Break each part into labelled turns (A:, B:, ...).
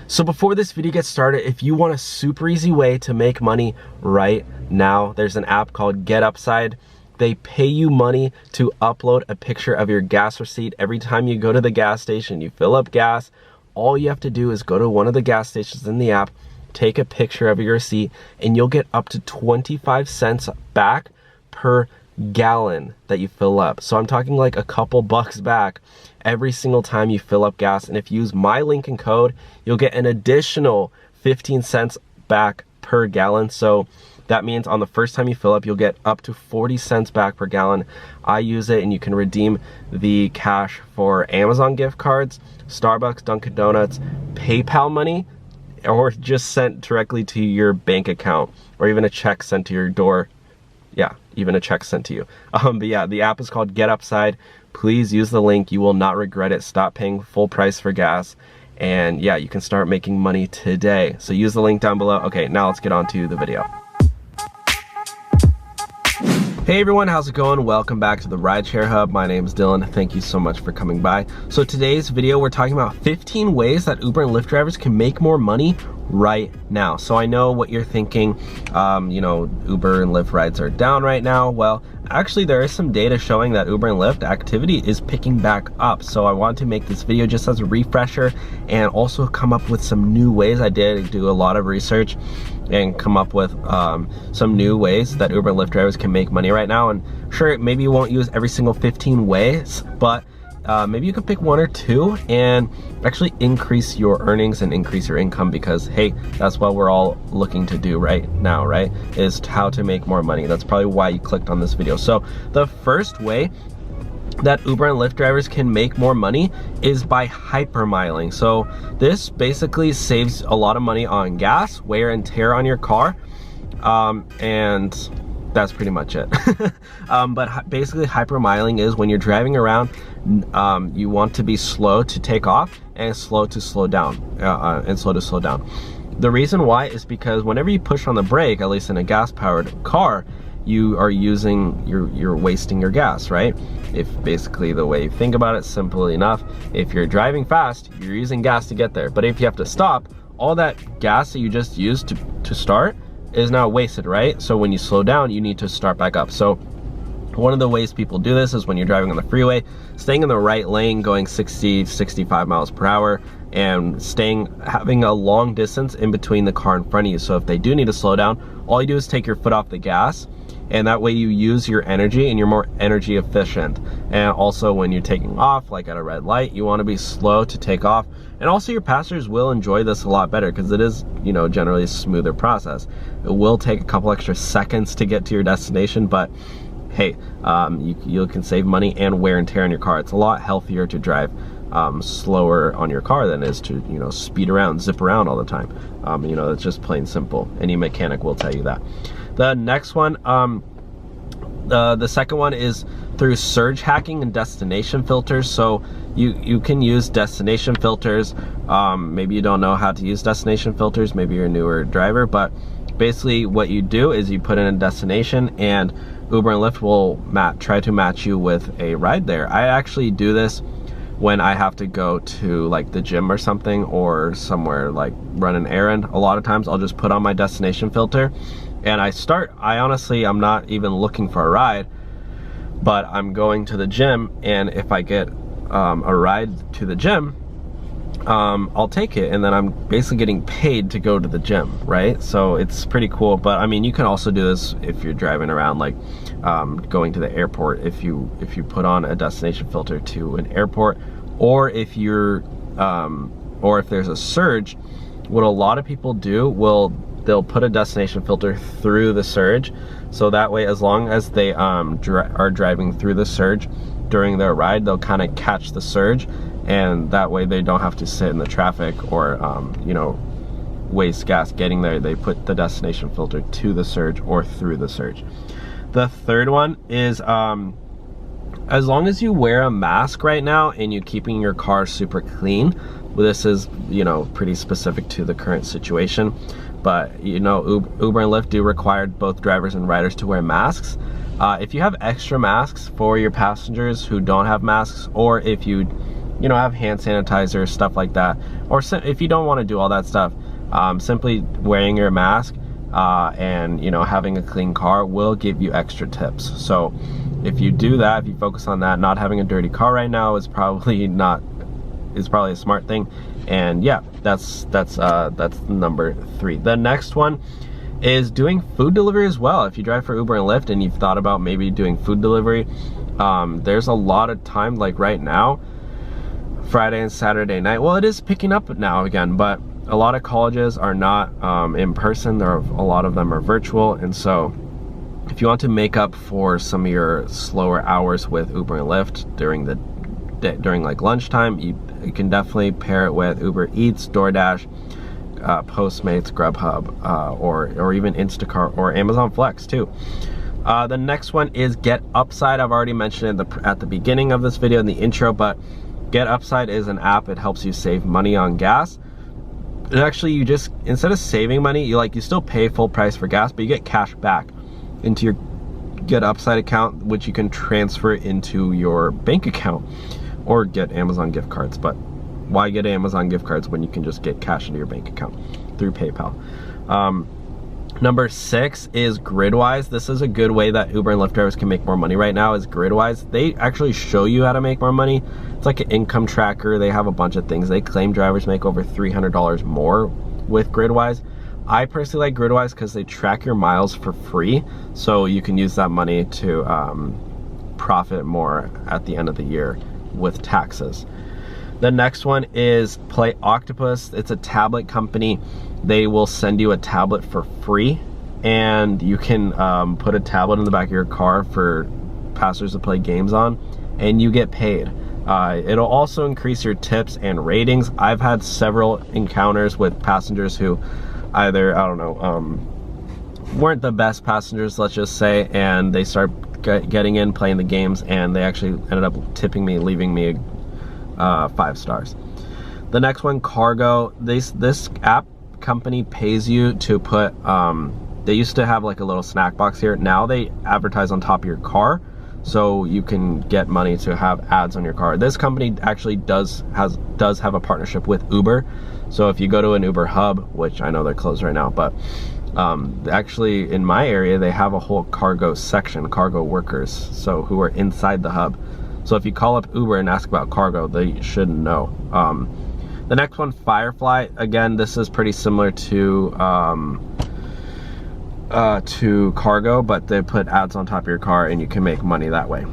A: So before this video gets started, if you want a super easy way to make money right now, there's an app called GetUpside. They pay you money to upload a picture of your gas receipt every time you go to the gas station, you fill up gas. All you have to do is go to one of the gas stations in the app, take a picture of your receipt, and you'll get up to 25 cents back per gallon that you fill up. So I'm talking like a couple bucks back every single time you fill up gas. And if you use my link and code, you'll get an additional 15 cents back per gallon. So that means on the first time you fill up, you'll get up to 40 cents back per gallon. I use it, and you can redeem the cash for Amazon gift cards, Starbucks, Dunkin' Donuts, PayPal money, or just sent directly to your bank account, or even a check sent to your door. Yeah, even a check sent to you. But yeah, the app is called GetUpside. Please use the link. You will not regret it. Stop paying full price for gas. And yeah, you can start making money today. So use the link down below. Okay, now let's get on to the video. Hey everyone, how's it going? Welcome back to the Rideshare Hub. My name is Dylan. Thank you so much for coming by. So today's video, we're talking about 15 ways that Uber and Lyft drivers can make more money right now. So I know what you're thinking, you know, Uber and Lyft rides are down right now. Well, actually there is some data showing that Uber and Lyft activity is picking back up. So I want to make this video just as a refresher and also come up with some new ways. I did do a lot of research and come up with some new ways that Uber and Lyft drivers can make money right now. And sure, maybe you won't use every single 15 ways, but maybe you could pick one or two and actually increase your earnings and increase your income, because hey, that's what we're all looking to do right now, right? Is how to make more money. That's probably why you clicked on this video. So the first way that Uber and Lyft drivers can make more money is by hypermiling. So this basically saves a lot of money on gas, wear and tear on your car, and that's pretty much it. But basically hypermiling is when you're driving around, you want to be slow to take off and slow to slow down, The reason why is because whenever you push on the brake, at least in a gas-powered car, you are you're wasting your gas, right? If basically the way you think about it, simply enough, if you're driving fast, you're using gas to get there. But if you have to stop, all that gas that you just used to start is now wasted, right? So when you slow down, you need to start back up. So one of the ways people do this is when you're driving on the freeway, staying in the right lane, going 60, 65 miles per hour, and having a long distance in between the car in front of you. So if they do need to slow down, all you do is take your foot off the gas, and that way you use your energy and you're more energy efficient. And also when you're taking off, like at a red light, you want to be slow to take off. And also your passengers will enjoy this a lot better because it is, you know, generally a smoother process. It will take a couple extra seconds to get to your destination, but hey, you can save money and wear and tear on your car. It's a lot healthier to drive slower on your car than it is to, you know, speed around, zip around all the time. You know, it's just plain simple. Any mechanic will tell you that. The next one, the second one is through surge hacking and destination filters. So you can use destination filters. Maybe you don't know how to use destination filters. Maybe you're a newer driver, but basically what you do is you put in a destination and Uber and Lyft will try to match you with a ride there. I actually do this when I have to go to like the gym or something, or somewhere like run an errand. A lot of times I'll just put on my destination filter and I'm not even looking for a ride, but I'm going to the gym, and if I get a ride to the gym, I'll take it, and then I'm basically getting paid to go to the gym, right? So it's pretty cool. But I mean, you can also do this if you're driving around, like going to the airport. If you put on a destination filter to an airport, or if there's a surge, what a lot of people do, they'll put a destination filter through the surge, so that way, as long as they are driving through the surge during their ride, they'll kind of catch the surge, and that way they don't have to sit in the traffic or you know, waste gas getting there. They put the destination filter to the surge or through the surge. The third one is as long as you wear a mask right now and you're keeping your car super clean. This is, you know, pretty specific to the current situation, but you know, Uber and Lyft do require both drivers and riders to wear masks. If you have extra masks for your passengers who don't have masks, or if you you know, have hand sanitizer, stuff like that. Or if you don't want to do all that stuff, simply wearing your mask and, you know, having a clean car will give you extra tips. So if you do that, if you focus on that, not having a dirty car right now is probably a smart thing. And yeah, that's number 3. The next one is doing food delivery as well. If you drive for Uber and Lyft and you've thought about maybe doing food delivery, there's a lot of time, like right now, Friday and Saturday night. Well, it is picking up now again, but a lot of colleges are not in person. A lot of them are virtual, and so if you want to make up for some of your slower hours with Uber and Lyft during like lunchtime, you can definitely pair it with Uber Eats, DoorDash, Postmates, Grubhub, or even Instacart or Amazon Flex too. The next one is Get Upside. I've already mentioned it at the beginning of this video in the intro, but Get Upside is an app. It helps you save money on gas. And actually, you just, instead of saving money, you still pay full price for gas, but you get cash back into your Get Upside account, which you can transfer into your bank account or get Amazon gift cards. But why get Amazon gift cards when you can just get cash into your bank account through PayPal? Number 6 is Gridwise. This is a good way that Uber and Lyft drivers can make more money right now, is Gridwise. They actually show you how to make more money. It's like an income tracker. They have a bunch of things. They claim drivers make over $300 more with Gridwise. I personally like Gridwise because they track your miles for free, so you can use that money to profit more at the end of the year with taxes. The next one is Play Octopus. It's a tablet company. They will send you a tablet for free, and you can put a tablet in the back of your car for passengers to play games on, and you get paid. It'll also increase your tips and ratings. I've had several encounters with passengers who either, I don't know, weren't the best passengers, let's just say, and they start getting in, playing the games, and they actually ended up tipping me, leaving me 5 stars. The next one, Cargo. This app company pays you to put, they used to have like a little snack box here. Now they advertise on top of your car, so you can get money to have ads on your car. This company actually does have a partnership with Uber. So if you go to an Uber hub, which I know they're closed right now, but actually in my area they have a whole cargo section, cargo workers, so who are inside the hub. So if you call up Uber and ask about cargo, they should know. The next one, Firefly. Again, this is pretty similar to Cargo, but they put ads on top of your car and you can make money that way.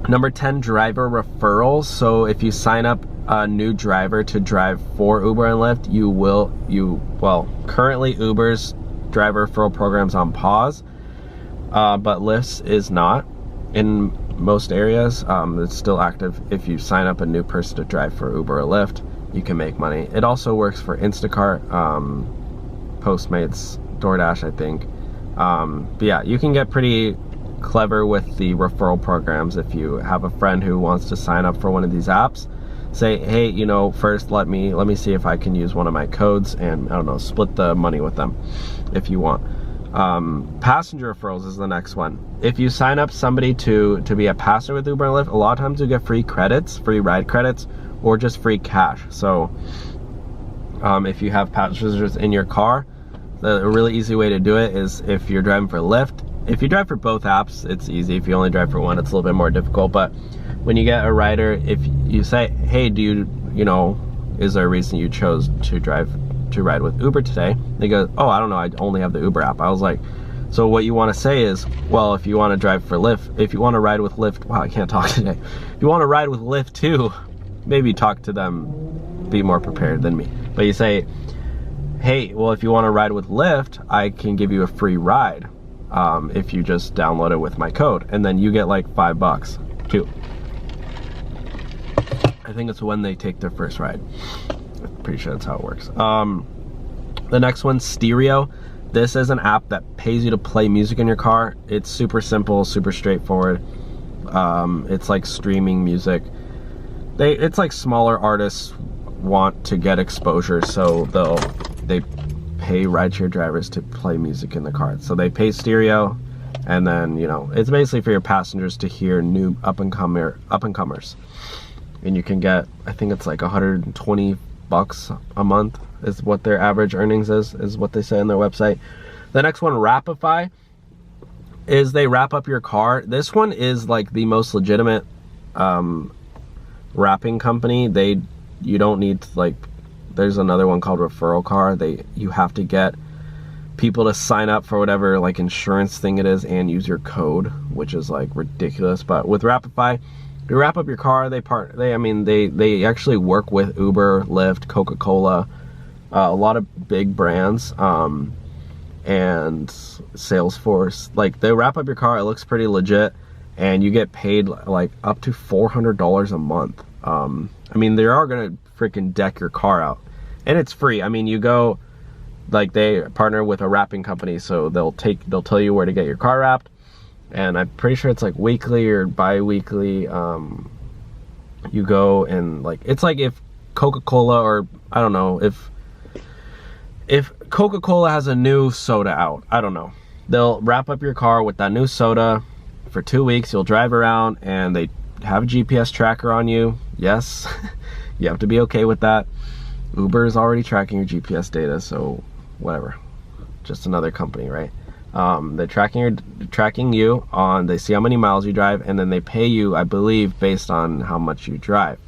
A: Number 10, driver referrals. So if you sign up a new driver to drive for Uber and Lyft, well, currently Uber's driver referral program's on pause, but Lyft's is not in most areas. It's still active. If you sign up a new person to drive for Uber or Lyft, you can make money. It also works for Instacart, Postmates, DoorDash, I think. But yeah, you can get pretty clever with the referral programs. If you have a friend who wants to sign up for one of these apps, say, hey, you know, first let me see if I can use one of my codes, and I don't know, split the money with them if you want. Passenger referrals is the next one. If you sign up somebody to be a passenger with Uber and Lyft, a lot of times you get free credits, free ride credits, or just free cash. So if you have passengers in your car, a really easy way to do it is if you're driving for Lyft. If you drive for both apps, it's easy. If you only drive for one, it's a little bit more difficult. But when you get a rider, if you say, hey, you know, is there a reason you chose to ride with Uber today? They go, oh, I don't know, I only have the Uber app. I was like, so what you want to say is, well, if you want to drive for Lyft, if you want to ride with Lyft, wow, I can't talk today. If you want to ride with Lyft too, maybe talk to them, be more prepared than me. But you say, hey, well, if you want to ride with Lyft, I can give you a free ride if you just download it with my code, and then you get like $5 too. I think it's when they take their first ride. I'm pretty sure that's how it works. The next one, Stereo. This is an app that pays you to play music in your car. It's super simple, super straightforward. It's like streaming music. It's like smaller artists want to get exposure, so they pay rideshare drivers to play music in the car. So they pay Stereo, and then, you know, it's basically for your passengers to hear new up and comers. and you can get, I think it's like 120 bucks a month is what their average earnings is what they say on their website. The next one, Wrapify, is they wrap up your car. This one is like the most legitimate wrapping company. You don't need to, like, there's another one called Referral Car. You have to get people to sign up for whatever like insurance thing it is and use your code, which is like ridiculous. But with Wrapify, you wrap up your car. They actually work with Uber, Lyft, Coca-Cola, a lot of big brands, and Salesforce. Like, they wrap up your car. It looks pretty legit, and you get paid like up to $400 a month. I mean, they are gonna freaking deck your car out, and it's free. I mean, you go, like, they partner with a wrapping company, so they'll tell you where to get your car wrapped, and I'm pretty sure it's like weekly or bi-weekly. You go and, like, it's like if Coca-Cola, or I don't know, if Coca-Cola has a new soda out, I don't know, they'll wrap up your car with that new soda for 2 weeks. You'll drive around and they have a GPS tracker on you. Yes, you have to be okay with that. Uber is already tracking your GPS data, so whatever, just another company, right? They're tracking you on, they see how many miles you drive, and then they pay you, I believe, based on how much you drive.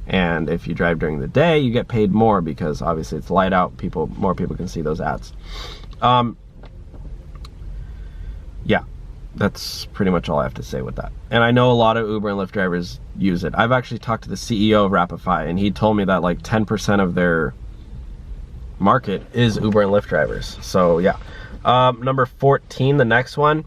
A: And if you drive during the day, you get paid more because obviously it's light out. More people can see those ads. Yeah, that's pretty much all I have to say with that. And I know a lot of Uber and Lyft drivers use it. I've actually talked to the CEO of Wrapify, and he told me that like 10% of their market is Uber and Lyft drivers. So yeah. Number 14, the next one,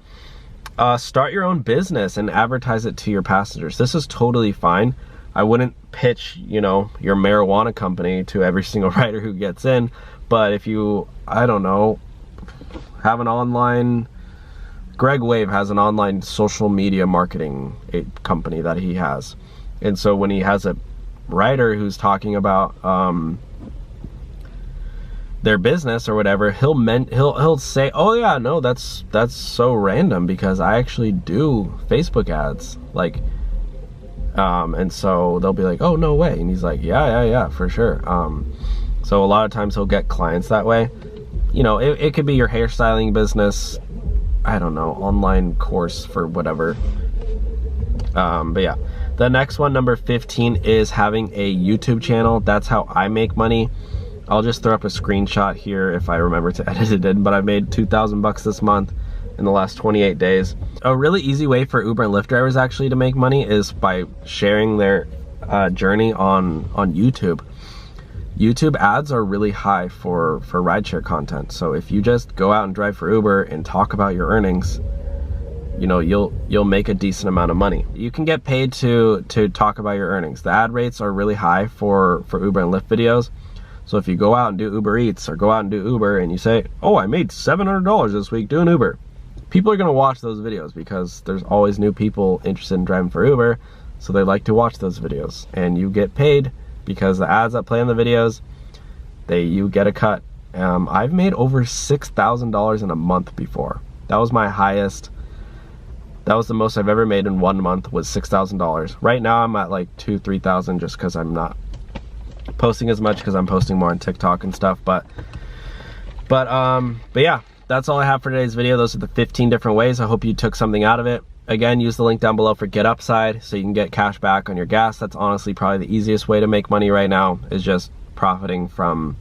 A: start your own business and advertise it to your passengers. This is totally fine. I wouldn't pitch, you know, your marijuana company to every single rider who gets in, but if you, I don't know, have an online, Greg Wave has an online social media marketing company that he has. And so when he has a rider who's talking about their business or whatever, he'll say, oh yeah, no, that's so random because I actually do Facebook ads, like, and so they'll be like, oh, no way. And he's like, yeah, for sure. So a lot of times he'll get clients that way. You know, it could be your hairstyling business, I don't know, online course for whatever. But yeah, the next one, number 15, is having a YouTube channel. That's how I make money. I'll just throw up a screenshot here if I remember to edit it in, but I've made 2,000 bucks this month in the last 28 days. A really easy way for Uber and Lyft drivers actually to make money is by sharing their journey on YouTube. YouTube ads are really high for rideshare content. So if you just go out and drive for Uber and talk about your earnings, you know, you'll make a decent amount of money. You can get paid to talk about your earnings. The ad rates are really high for Uber and Lyft videos. So if you go out and do Uber Eats or go out and do Uber and you say, oh, I made $700 this week doing Uber, people are going to watch those videos because there's always new people interested in driving for Uber, so they like to watch those videos. And you get paid because the ads that play in the videos, you get a cut. I've made over $6,000 in a month before. That was my highest. That was the most I've ever made in 1 month, was $6,000. Right now I'm at like 2,000-3,000 just because I'm not posting as much, because I'm posting more on TikTok and stuff. But yeah, that's all I have for today's video. Those are the 15 different ways. I hope you took something out of it. Again, use the link down below for Get Upside so you can get cash back on your gas. That's honestly probably the easiest way to make money right now, is just profiting from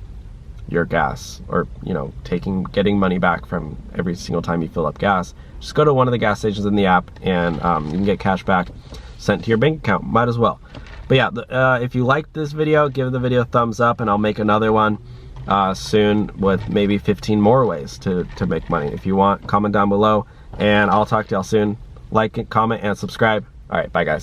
A: your gas, or, you know, getting money back from every single time you fill up gas. Just go to one of the gas stations in the app and you can get cash back sent to your bank account. Might as well. But yeah, if you liked this video, give the video a thumbs up, and I'll make another one soon with maybe 15 more ways to make money. If you want, comment down below, and I'll talk to y'all soon. Like, comment, and subscribe. All right, bye guys.